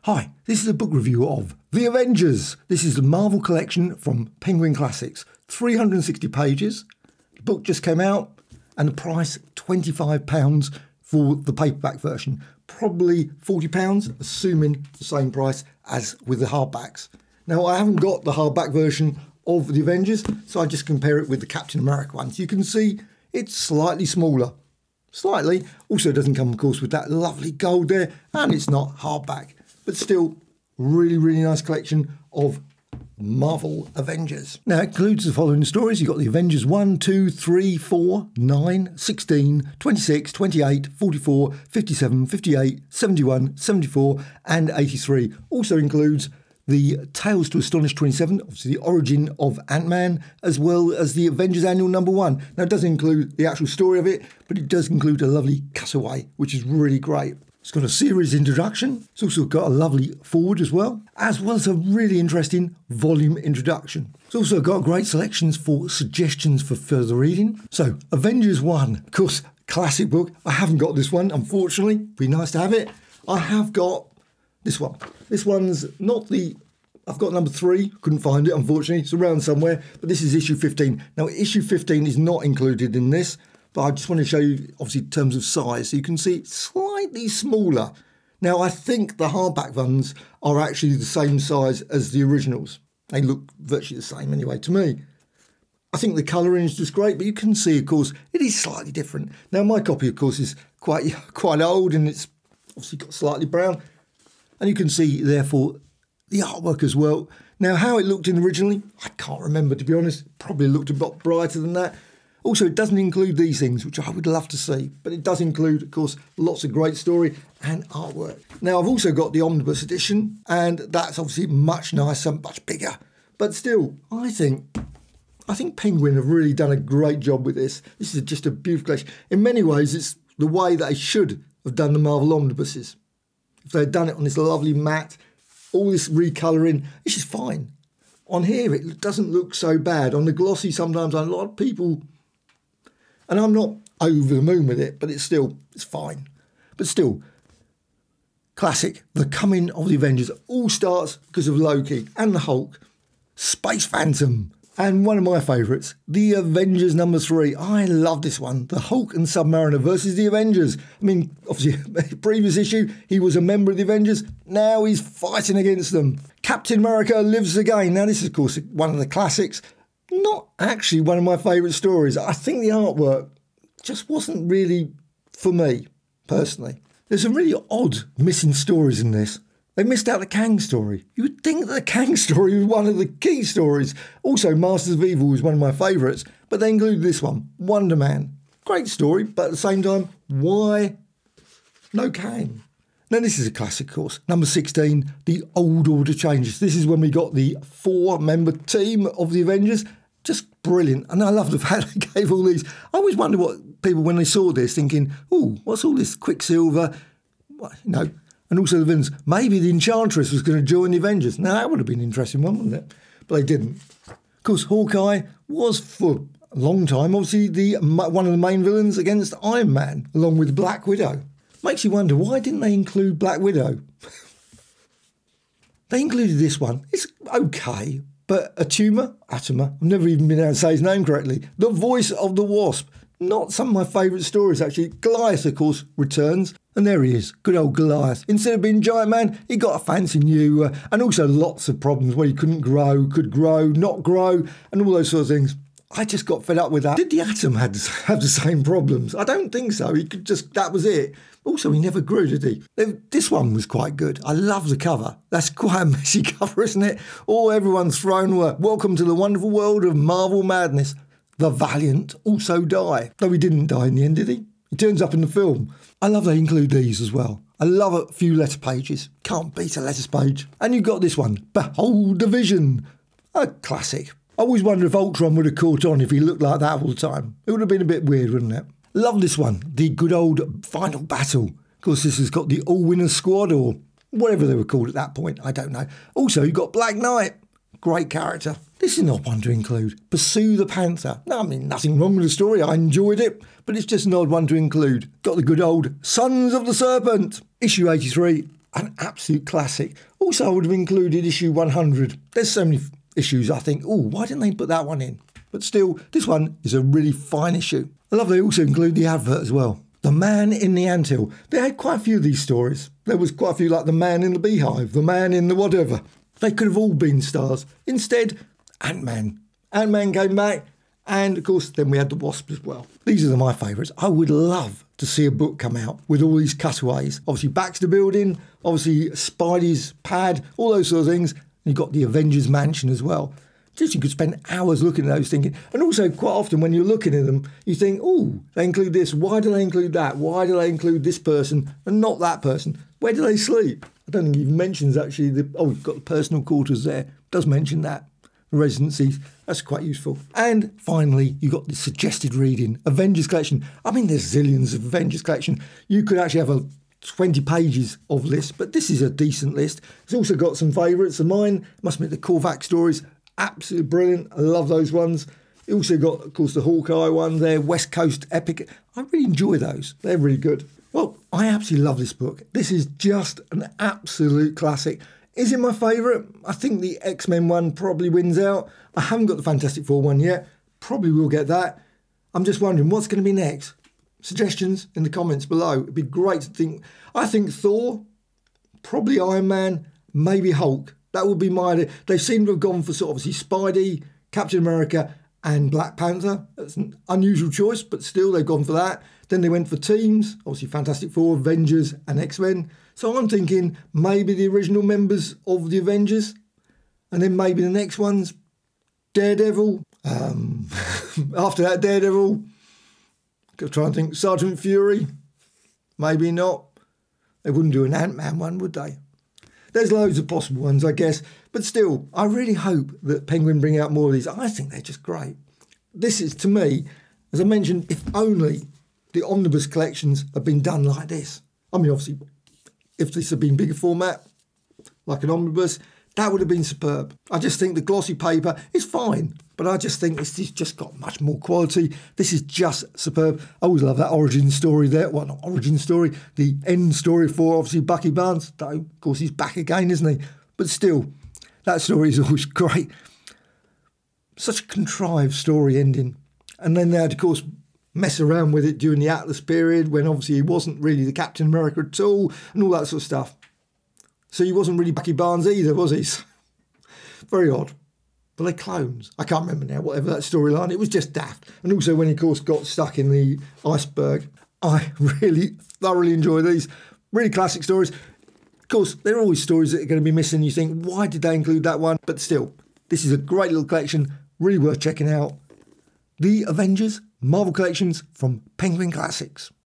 Hi, this is a book review of The Avengers. This is the Marvel collection from Penguin Classics. 360 pages. The book just came out and the price £25 for the paperback version. Probably £40, assuming the same price as with the hardbacks. Now, I haven't got the hardback version of The Avengers, so I just compare it with the Captain America one. So you can see it's slightly smaller. Slightly. Also, it doesn't come, of course, with that lovely gold there, and it's not hardback. But still, really, really nice collection of Marvel Avengers. Now, it includes the following stories. You've got the Avengers 1, 2, 3, 4, 9, 16, 26, 28, 44, 57, 58, 71, 74 and 83. Also includes the Tales to Astonish 27, obviously the origin of Ant-Man, as well as the Avengers Annual #1. Now, it doesn't include the actual story of it, but it does include a lovely cutaway, which is really great. It's got a series introduction. It's also got a lovely forward as well as a really interesting volume introduction. It's also got great selections for suggestions for further reading. So, Avengers 1, of course, classic book. I haven't got this one, unfortunately. Be nice to have it. I have got this one. This one's not the... I've got number 3. Couldn't find it, unfortunately. It's around somewhere. But this is issue 15. Now, issue 15 is not included in this. But I just want to show you, obviously, in terms of size. So you can see it's slightly smaller. Now, I think the hardback ones are actually the same size as the originals. They look virtually the same anyway to me. I think the colouring is just great, but you can see, of course, it is slightly different. Now, my copy, of course, is quite old, and it's obviously got slightly brown. And you can see, therefore, the artwork as well. Now, how it looked in originally, I can't remember, to be honest. Probably looked a lot brighter than that. Also, it doesn't include these things, which I would love to see. But it does include, of course, lots of great story and artwork. Now, I've also got the Omnibus edition, and that's obviously much nicer, much bigger. But still, I think Penguin have really done a great job with this. This is just a beautiful collection. In many ways, it's the way they should have done the Marvel Omnibuses. If they had done it on this lovely matte, all this recolouring, it's just fine. On here, it doesn't look so bad. On the glossy, sometimes a lot of people... And I'm not over the moon with it, but it's fine. But still, classic. The coming of the Avengers all starts because of Loki and the Hulk. Space Phantom. And one of my favourites, the Avengers #3. I love this one. The Hulk and Submariner versus the Avengers. I mean, obviously, previous issue, he was a member of the Avengers. Now he's fighting against them. Captain America lives again. Now, this is, of course, one of the classics. Not actually one of my favourite stories. I think the artwork just wasn't really for me, personally. There's some really odd missing stories in this. They missed out the Kang story. You would think that the Kang story was one of the key stories. Also, Masters of Evil was one of my favourites, but they included this one, Wonder Man. Great story, but at the same time, why no Kang? Now, this is a classic, of course. Number 16, the Old Order changes. This is when we got the 4-member team of the Avengers. Just brilliant. And I love the fact they gave all these. I always wonder what people, when they saw this, thinking, oh, what's all this Quicksilver? What, you know, and also the villains. Maybe the Enchantress was going to join the Avengers. Now, that would have been an interesting one, wouldn't it? But they didn't. Of course, Hawkeye was, for a long time, obviously, one of the main villains against Iron Man, along with Black Widow. Makes you wonder, why didn't they include Black Widow? They included this one. It's okay, but Atuma, I've never even been able to say his name correctly. The voice of the Wasp. Not some of my favourite stories, actually. Goliath, of course, returns. And there he is, good old Goliath. Instead of being Giant Man, he got a fancy new... and also lots of problems where he couldn't grow, could grow, not grow, and all those sort of things. I just got fed up with that. Did the Atom have the same problems? I don't think so. He could just... That was it. Also, he never grew, did he? This one was quite good. I love the cover. That's quite a messy cover, isn't it? Oh, everyone's thrown work. Welcome to the wonderful world of Marvel madness. The Valiant also die. No, he didn't die in the end, did he? He turns up in the film. I love they include these as well. I love a few letter pages. Can't beat a letters page. And you've got this one. Behold the Vision. A classic. I always wonder if Ultron would have caught on if he looked like that all the time. It would have been a bit weird, wouldn't it? Love this one, the good old Final Battle. Of course, this has got the All-Winners Squad, or whatever they were called at that point, I don't know. Also, you've got Black Knight. Great character. This is not one to include. Pursue the Panther. No, I mean, nothing wrong with the story. I enjoyed it, but it's just an odd one to include. Got the good old Sons of the Serpent. Issue 83. an absolute classic. Also, I would have included issue 100. There's so many issues I think, oh, why didn't they put that one in? But still, this one is a really fine issue. I love they also include the advert as well. The Man in the Anthill. They had quite a few of these stories. There was quite a few like The Man in the Beehive, The Man in the whatever. They could have all been stars. Instead, Ant-Man. Ant-Man came back, and of course then we had the Wasp as well. These are my favourites. I would love to see a book come out with all these cutaways. Obviously Baxter Building, obviously Spidey's pad, all those sort of things. And you've got the Avengers mansion as well. Just you could spend hours looking at those thinking. And also quite often when you're looking at them, you think, oh, they include this. Why do they include that? Why do they include this person and not that person? Where do they sleep? I don't think it even mentions actually we've got the personal quarters there. It does mention that. The residencies. That's quite useful. And finally, you've got the suggested reading. Avengers collection. I mean, there's zillions of Avengers collection. You could actually have 20 pages of lists, but this is a decent list. It's also got some favourites of mine. Must admit the Korvac stories. Absolutely brilliant. I love those ones. You also got, of course, the Hawkeye one there, West Coast Epic. I really enjoy those. They're really good. Well, I absolutely love this book. This is just an absolute classic. Is it my favourite? I think the X-Men one probably wins out. I haven't got the Fantastic Four one yet. Probably will get that. I'm just wondering what's going to be next. Suggestions in the comments below. It'd be great to think. I think Thor, probably Iron Man, maybe Hulk. That would be my idea. They seem to have gone for sort of obviously Spidey, Captain America and Black Panther. That's an unusual choice, but still they've gone for that. Then they went for teams, obviously Fantastic Four, Avengers and X-Men. So I'm thinking maybe the original members of the Avengers and then maybe the next one's Daredevil. After that, Daredevil, I'm trying to think, Sergeant Fury. Maybe not. They wouldn't do an Ant-Man one, would they? There's loads of possible ones, I guess. But still, I really hope that Penguin bring out more of these. I think they're just great. This is, to me, as I mentioned, if only the omnibus collections had been done like this. I mean, obviously, if this had been bigger format, like an omnibus, that would have been superb. I just think the glossy paper is fine, but I just think this has just got much more quality. This is just superb. I always love that origin story there. Well, not origin story, the end story for obviously Bucky Barnes. Though, of course, he's back again, isn't he? But still, that story is always great. Such a contrived story ending. And then they had, of course, mess around with it during the Atlas period when obviously he wasn't really the Captain America at all and all that sort of stuff. So he wasn't really Bucky Barnes either, was he? Very odd. But they clones. I can't remember now, whatever that storyline. It was just daft. And also when he, of course, got stuck in the iceberg. I really thoroughly enjoy these. Really classic stories. Of course, there are always stories that are going to be missing. You think, why did they include that one? But still, this is a great little collection. Really worth checking out. The Avengers Marvel Collections from Penguin Classics.